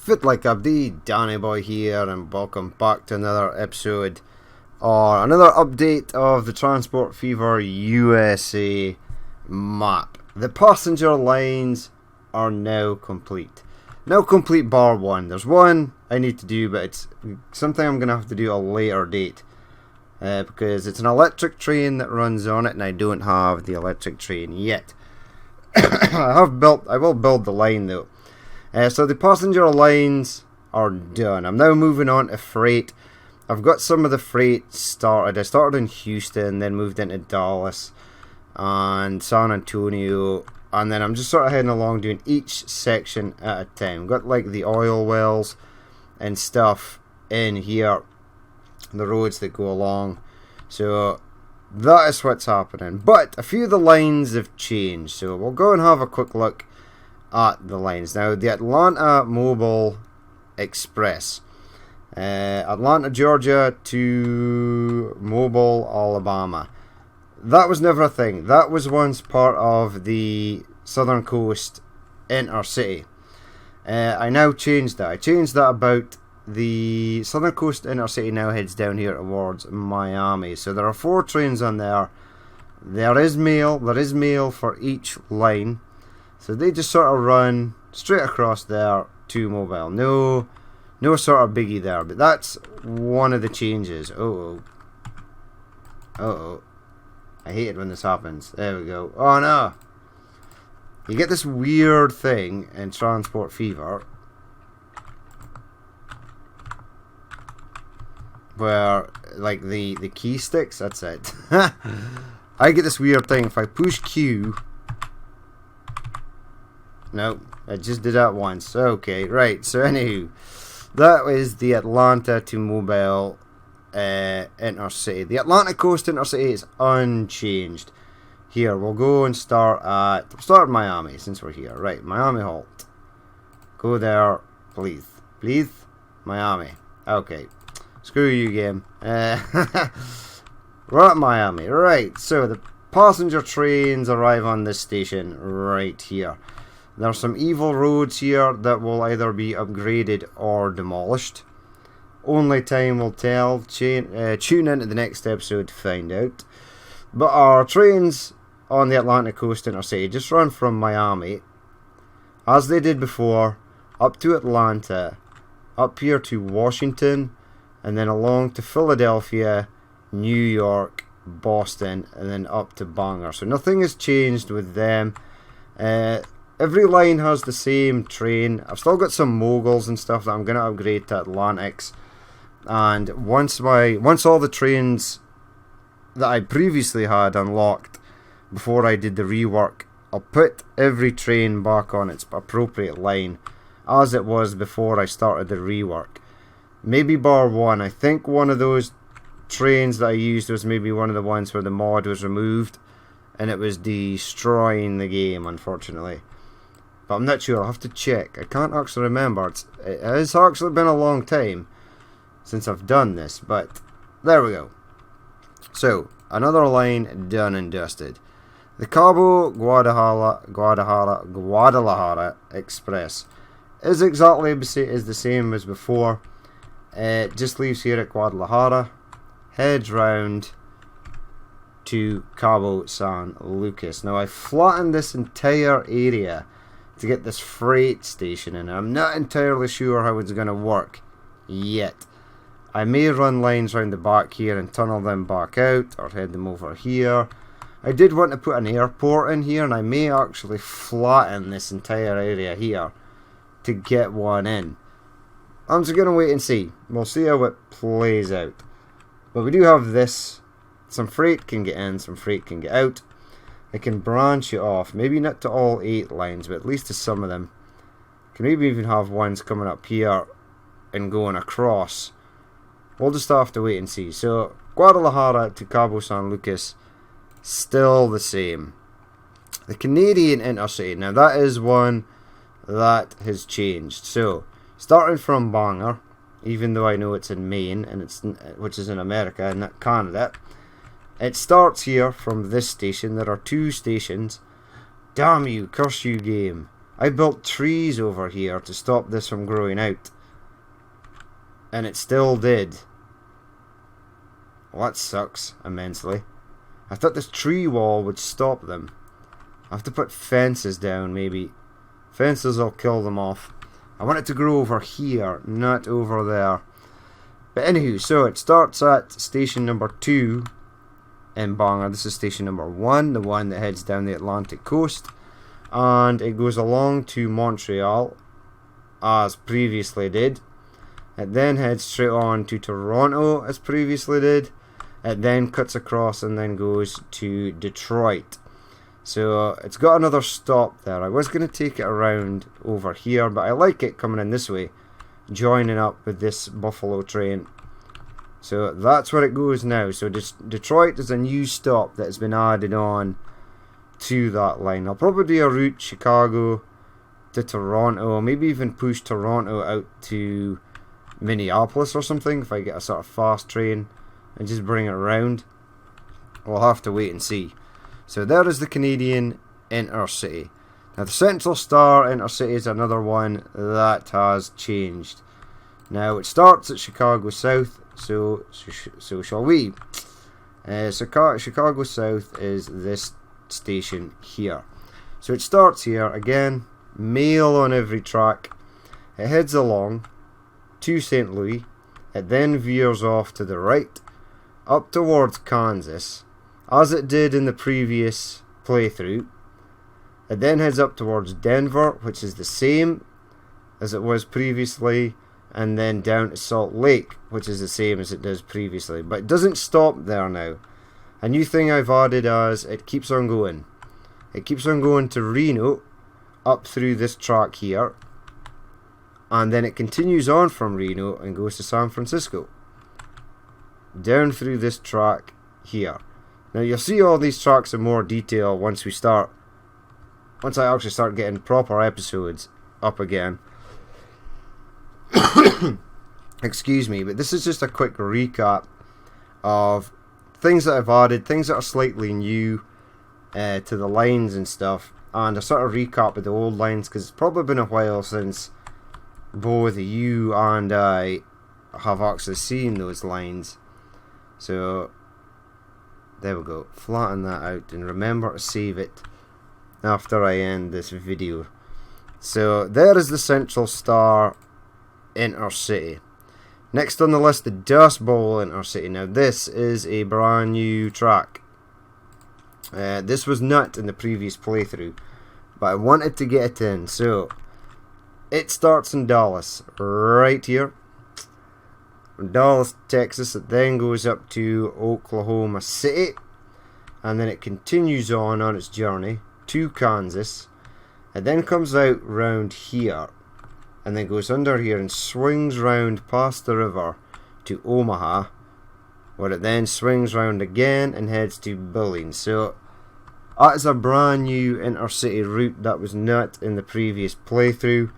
Fit like Abdi, Danny Boy here, and welcome back to another episode or another update of the Transport Fever USA map. The passenger lines are now complete. Now complete bar one. There's one I need to do, but it's something I'm going to have to do at a later date. Because it's an electric train that runs on it, and I don't have the electric train yet. I will build the line though. So the passenger lines are done. I'm now moving on to freight. I've got some of the freight started. I started in Houston, then moved into Dallas and San Antonio, and then I'm just sort of heading along doing each section at a time. Got like the oil wells and stuff in here, the roads that go along. So that is what's happening. But a few of the lines have changed, so we'll go and have a quick look at the lines. Now, the Albuquerque Express, Atlanta, Georgia to Mobile, Alabama. That was never a thing. That was once part of the Southern Coast Intercity. I now changed that. I changed that about the Southern Coast Intercity now heads down here towards Miami. So there are 4 trains on there. There is mail for each line. So they just sort of run straight across there to Mobile. No sort of biggie there. But that's one of the changes. Uh-oh. I hate it when this happens. There we go. Oh no. You get this weird thing in Transport Fever where like the key sticks, that's it. I get this weird thing if I push Q. No, I just did that once. Okay, right. So anywho, that is the Atlanta to Mobile Intercity. The Atlantic Coast Intercity is unchanged. Here, we'll go and start at Miami since we're here. Right, Miami halt. Go there, please. Please, Miami. Okay. Screw you, game. We're at Miami. Right, so the passenger trains arrive on this station right here. There are some evil roads here that will either be upgraded or demolished. Only time will tell. Tune into the next episode to find out. But our trains on the Atlantic Coast Intercity just run from Miami, as they did before, up to Atlanta, up here to Washington, and then along to Philadelphia, New York, Boston, and then up to Bangor. So nothing has changed with them. Every line has the same train. I've still got some moguls and stuff that I'm going to upgrade to Atlantics. And once all the trains that I previously had unlocked before I did the rework, I'll put every train back on its appropriate line as it was before I started the rework. Maybe bar one. I think one of those trains that I used was maybe one of the ones where the mod was removed and it was destroying the game, unfortunately. But I'm not sure. I'll have to check. I can't actually remember. It has actually been a long time since I've done this, but there we go. So, another line done and dusted. The Cabo Guadalajara Express is exactly the same as before. It just leaves here at Guadalajara, heads round to Cabo San Lucas. Now, I flattened this entire area to get this freight station in. I'm not entirely sure how it's going to work yet. I may run lines around the back here and tunnel them back out or head them over here. I did want to put an airport in here, and I may actually flatten this entire area here to get one in. I'm just going to wait and see. We'll see how it plays out. But we do have this. Some freight can get in, some freight can get out. I can branch it off, maybe not to all 8 lines, but at least to some of them. Can maybe even have ones coming up here and going across. We'll just have to wait and see. So, Guadalajara to Cabo San Lucas, still the same. The Canadian Intercity, now that is one that has changed. So, starting from Bangor, even though I know it's in Maine, and which is in America and not Canada, it starts here from this station. There are 2 stations. Damn you, curse you game. I built trees over here to stop this from growing out, and it still did. Well, that sucks immensely. I thought this tree wall would stop them. I have to put fences down, maybe. Fences will kill them off. I want it to grow over here, not over there. But anywho, so it starts at station number 2 in Bangor. This is station number 1, the one that heads down the Atlantic coast. And it goes along to Montreal, as previously did. It then heads straight on to Toronto, as previously did. It then cuts across and then goes to Detroit. So it's got another stop there. I was going to take it around over here, but I like it coming in this way, joining up with this Buffalo train. So that's where it goes now. So Detroit is a new stop that has been added on to that line. I'll probably do a route Chicago to Toronto, maybe even push Toronto out to Minneapolis or something if I get a sort of fast train and just bring it around. We'll have to wait and see. So there is the Canadian Intercity. Now the Central Star Intercity is another one that has changed. Now it starts at Chicago South, so shall we. Chicago South is this station here. So it starts here, again, mail on every track. It heads along to St. Louis. It then veers off to the right, up towards Kansas, as it did in the previous playthrough. It then heads up towards Denver, which is the same as it was previously, and then down to Salt Lake, which is the same as it does previously. But it doesn't stop there now. A new thing I've added is it keeps on going. It keeps on going to Reno, up through this track here, and then it continues on from Reno and goes to San Francisco, down through this track here. Now you'll see all these tracks in more detail once I actually start getting proper episodes up again. Excuse me, but this is just a quick recap of things that I've added, things that are slightly new to the lines and stuff, and a sort of recap of the old lines, because it's probably been a while since both you and I have actually seen those lines. So there we go, flatten that out and remember to save it after I end this video. So there is the Central Star Intercity. Next on the list, the Dust Bowl Intercity. Now this is a brand new track. This was not in the previous playthrough, but I wanted to get it in. So it starts in Dallas, right here. From Dallas, Texas, it then goes up to Oklahoma City, and then it continues on its journey to Kansas. It then comes out round here, and then goes under here and swings round past the river to Omaha, where it then swings round again and heads to Billings. So that is a brand new intercity route that was not in the previous playthrough.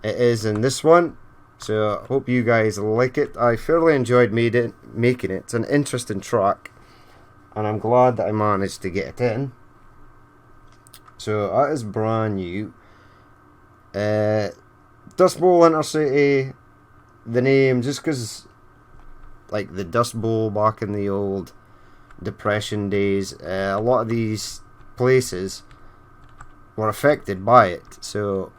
It is in this one, so I hope you guys like it. I fairly enjoyed making it. It's an interesting track, and I'm glad that I managed to get it in. So that is brand new. Dust Bowl Intercity, the name, just because like the Dust Bowl back in the old Depression days, a lot of these places were affected by it, so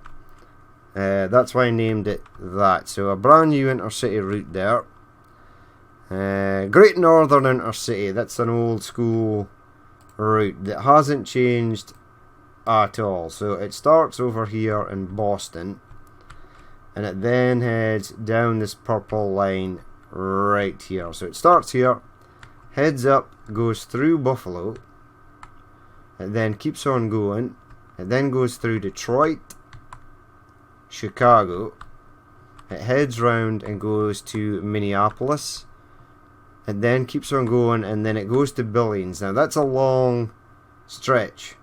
that's why I named it that. So a brand new intercity route there. Great Northern Intercity, that's an old school route that hasn't changed at all. So it starts over here in Boston, and it then heads down this purple line right here. So it starts here, heads up, goes through Buffalo, it then keeps on going, it then goes through Detroit, Chicago, it heads round and goes to Minneapolis, it then keeps on going, and then it goes to Billings. Now that's a long stretch,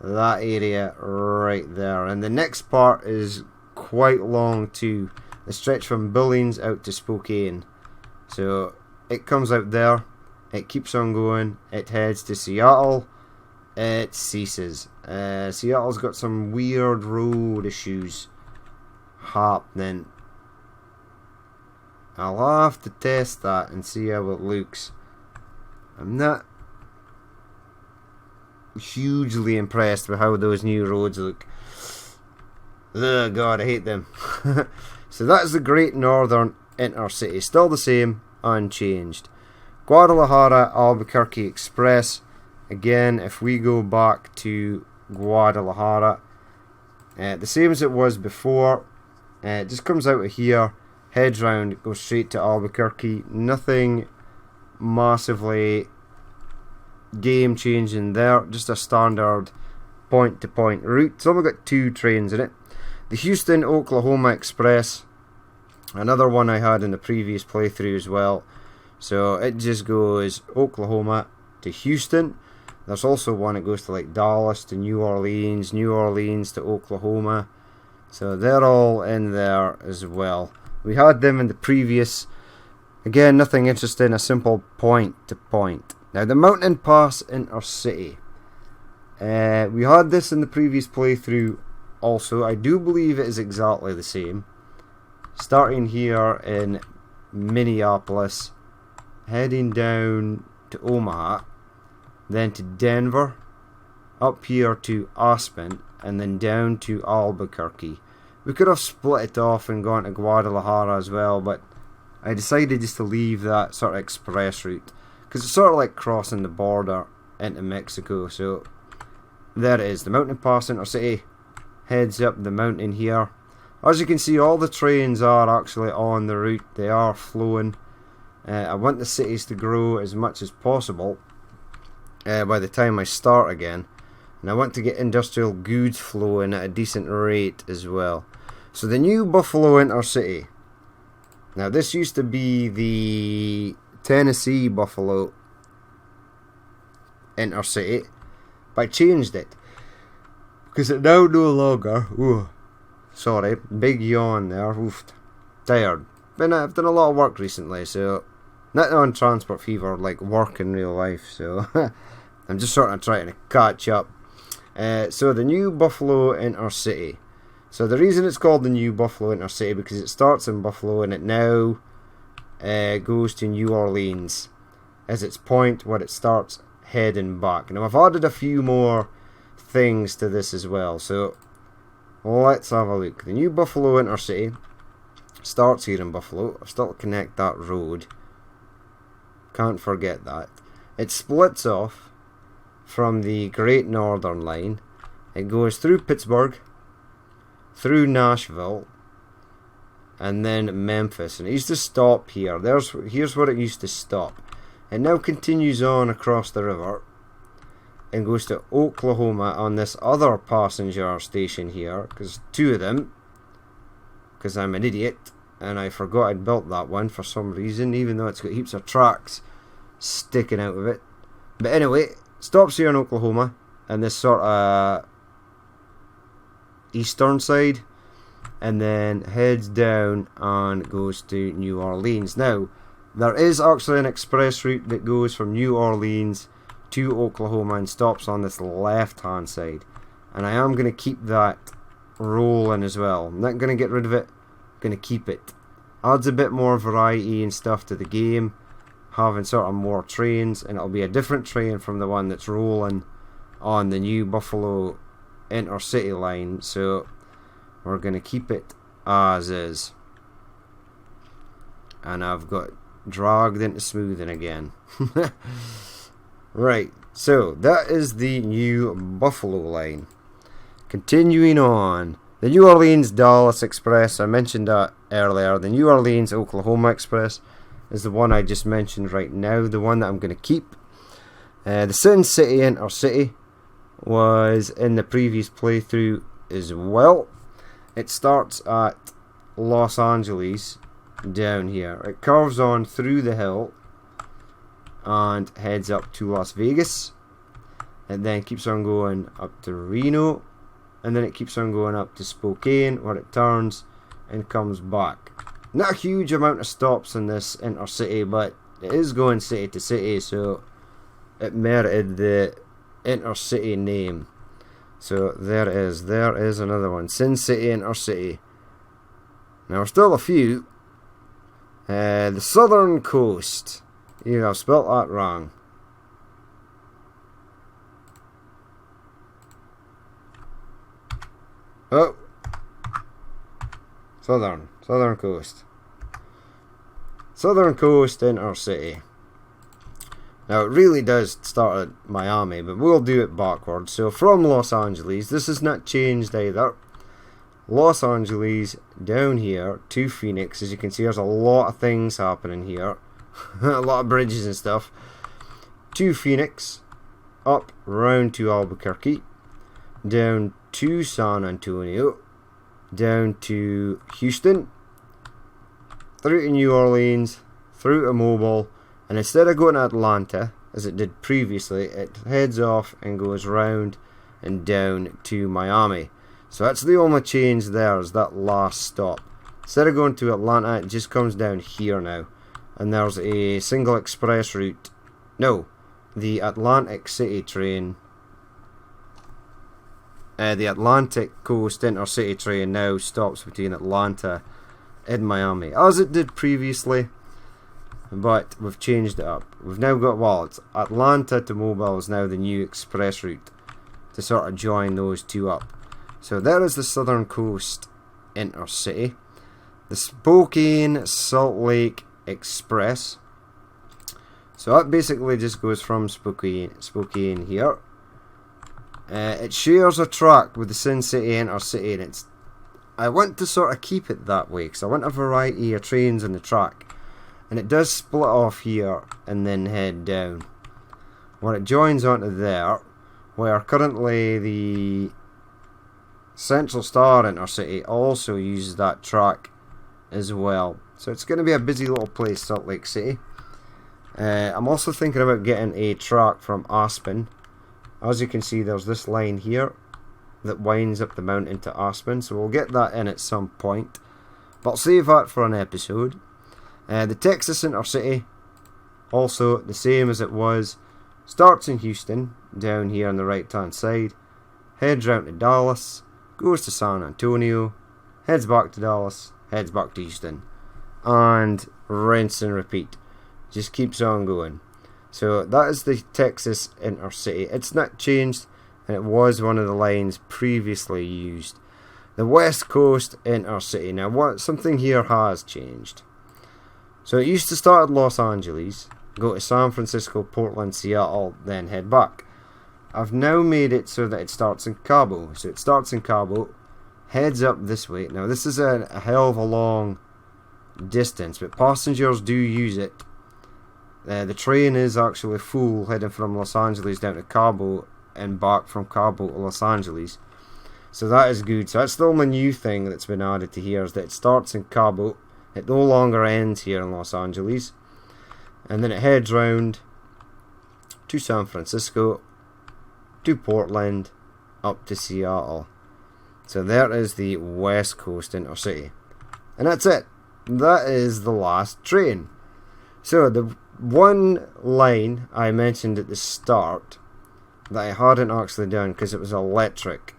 that area right there, and the next part is quite long too, the stretch from Billings out to Spokane. So it comes out there, it keeps on going, it heads to Seattle, it ceases. Seattle's got some weird road issues happening. I'll have to test that and see how it looks. I'm not hugely impressed with how those new roads look. Oh god, I hate them. So that's the Great Northern Intercity. Still the same, unchanged. Guadalajara Albuquerque Express. Again, if we go back to Guadalajara, the same as it was before. It just comes out of here, heads round, goes straight to Albuquerque. Nothing massively game changing there, just a standard point to point route. It's only got 2 trains in it. The Houston Oklahoma Express, another one I had in the previous playthrough as well. So it just goes Oklahoma to Houston. There's also one that goes to like Dallas to New Orleans, New Orleans to Oklahoma. So they're all in there as well. We had them in the previous. Again, nothing interesting, a simple point to point. Now the Mountain Pass Intercity. We had this in the previous playthrough also. I do believe it is exactly the same. Starting here in Minneapolis, heading down to Omaha, then to Denver, up here to Aspen, and then down to Albuquerque. We could have split it off and gone to Guadalajara as well, but I decided just to leave that sort of express route, because it's sort of like crossing the border into Mexico. So there it is, the Mountain Pass Intercity heads up the mountain here. As you can see, all the trains are actually on the route. They are flowing. I want the cities to grow as much as possible by the time I start again. And I want to get industrial goods flowing at a decent rate as well. So the new Buffalo Intercity. Now this used to be the Tennessee Buffalo Intercity, but I changed it because it now no longer. Sorry, big yawn there. Oof, tired. I've done a lot of work recently, so not on transport fever, like work in real life. So I'm just sort of trying to catch up. So the new Buffalo Intercity. So the reason it's called the new Buffalo Intercity because it starts in Buffalo and it now goes to New Orleans as its point where it starts heading back. Now I've added a few more things to this as well. So let's have a look. The new Buffalo Intercity starts here in Buffalo. I've still to connect that road. Can't forget that. It splits off from the Great Northern Line. It goes through Pittsburgh, through Nashville, and then Memphis. And it used to stop here. Here's where it used to stop. It now continues on across the river and goes to Oklahoma on this other passenger station here, because 2 of them, because I'm an idiot and I forgot I'd built that one for some reason, even though it's got heaps of tracks sticking out of it. But anyway, stops here in Oklahoma and this sort of eastern side, and then heads down and goes to New Orleans. Now there is actually an express route that goes from New Orleans to Oklahoma and stops on this left hand side, and I am going to keep that rolling as well. I'm not going to get rid of it, I'm going to keep it. Adds a bit more variety and stuff to the game, having sort of more trains, and it'll be a different train from the one that's rolling on the new Buffalo Intercity line. So we're going to keep it as is, and I've got dragged into smoothing again. Right, so that is the new Buffalo line. Continuing on, the New Orleans Dallas Express, I mentioned that earlier. The New Orleans Oklahoma Express is the one I just mentioned right now, the one that I'm going to keep. The Sin City Intercity was in the previous playthrough as well. It starts at Los Angeles down here. It curves on through the hill and heads up to Las Vegas. It then keeps on going up to Reno, and then it keeps on going up to Spokane, where it turns and comes back. Not a huge amount of stops in this Intercity, but it is going city to city, so it merited the intercity name. So there it is. There is another one. Sin City Intercity. Now there's still a few. The Southern Coast. I've spelt that wrong. Oh. Southern Coast. Southern Coast Intercity. Now it really does start at Miami, but we'll do it backwards. So from Los Angeles, this has not changed either. Los Angeles down here to Phoenix. As you can see, there's a lot of things happening here. A lot of bridges and stuff. To Phoenix, up round to Albuquerque, down to San Antonio, down to Houston, through to New Orleans, through to Mobile, and instead of going to Atlanta, as it did previously, it heads off and goes round and down to Miami. So that's the only change there, is that last stop. Instead of going to Atlanta, it just comes down here now. And there's a single express route. No, the Atlantic City train. The Atlantic Coast Intercity train now stops between Atlanta and Miami, as it did previously. But we've changed it up. We've now got, well, it's Atlanta to Mobile is now the new express route to sort of join those two up. So there is the Southern Coast Intercity. The Spokane Salt Lake Express. So that basically just goes from Spokane here. It shares a track with the Sin City Intercity, and I want to sort of keep it that way because I want a variety of trains on the track. And it does split off here and then head down, where it joins onto there, where currently the Central Star Intercity also uses that track as well. So it's going to be a busy little place, Salt Lake City. I'm also thinking about getting a track from Aspen. As you can see, there's this line here that winds up the mountain to Aspen, so we'll get that in at some point. But I'll save that for an episode. The Texas Intercity, also the same as it was, starts in Houston, down here on the right hand side, heads round to Dallas, goes to San Antonio, heads back to Dallas, heads back to Houston, and rinse and repeat. Just keeps on going. So that is the Texas Intercity. It's not changed, and it was one of the lines previously used. The West Coast Intercity. Now, something here has changed. So it used to start at Los Angeles, go to San Francisco, Portland, Seattle, then head back. I've now made it so that it starts in Cabo. So it starts in Cabo, heads up this way. Now this is a hell of a long distance, but passengers do use it. The train is actually full, heading from Los Angeles down to Cabo and back from Cabo to Los Angeles. So that is good. So that's the only new thing that's been added to here, is that it starts in Cabo. It no longer ends here in Los Angeles. And then it heads round to San Francisco, to Portland, up to Seattle. So there is the West Coast Intercity. And that's it. That is the last train. So the one line I mentioned at the start that I hadn't actually done because it was electric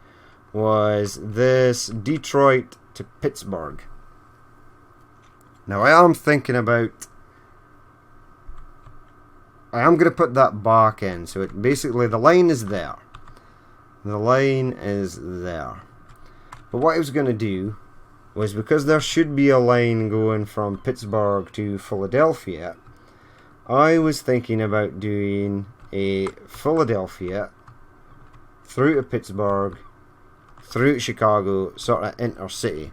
was this Detroit to Pittsburgh. Now I am thinking about, I am going to put that back in. So it basically, the line is there. The line is there. But what I was going to do was, because there should be a line going from Pittsburgh to Philadelphia, I was thinking about doing a Philadelphia through to Pittsburgh, through to Chicago, sort of intercity.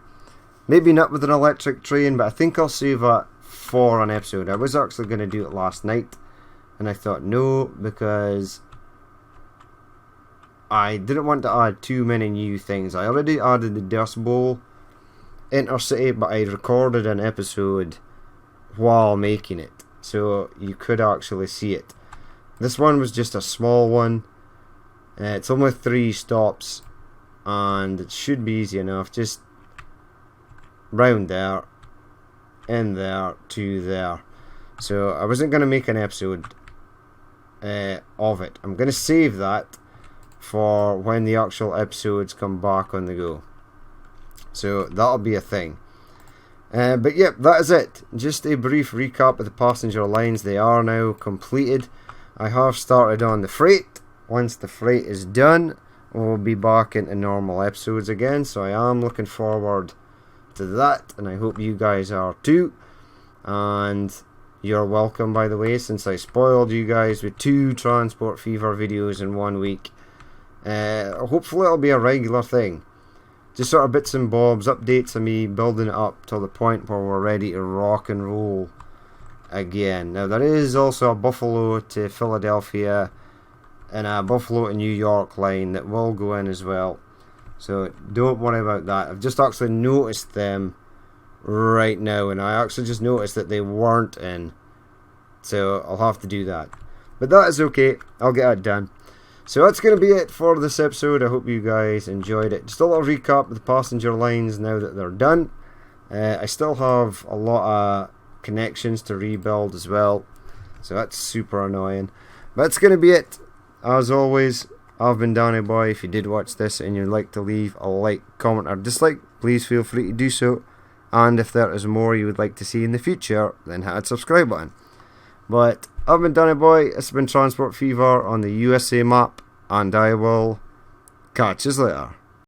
Maybe not with an electric train, but I think I'll save that for an episode. I was actually going to do it last night, and I thought no, because I didn't want to add too many new things. I already added the Dust Bowl intercity, but I recorded an episode while making it, so you could actually see it. This one was just a small one. It's only 3 stops, and it should be easy enough. Just round there, in there, to there. So I wasn't going to make an episode of it. I'm going to save that, for when the actual episodes come back on the go. So that'll be a thing. But yep, that is it. Just a brief recap of the passenger lines. They are now completed. I have started on the freight. Once the freight is done, we'll be back into normal episodes again. So I am looking forward to that, and I hope you guys are too. And you're welcome, by the way, since I spoiled you guys with 2 Transport Fever videos in 1 week. Hopefully it'll be a regular thing. Just sort of bits and bobs, updates of me building it up till the point where we're ready to rock and roll again. Now there is also a Buffalo to Philadelphia and a Buffalo to New York line that will go in as well. So don't worry about that. I've just actually noticed them right now, and I actually just noticed that they weren't in. So I'll have to do that. But that is okay. I'll get it done. So that's going to be it for this episode. I hope you guys enjoyed it. Just a little recap of the passenger lines now that they're done. I still have a lot of connections to rebuild as well. So that's super annoying. But that's going to be it. As always, I've been Danny Boy. If you did watch this and you'd like to leave a like, comment or dislike, please feel free to do so. And if there is more you would like to see in the future, then hit that subscribe button. But I've been Danny Boy, it's been Transport Fever on the USA map, and I will catch you later.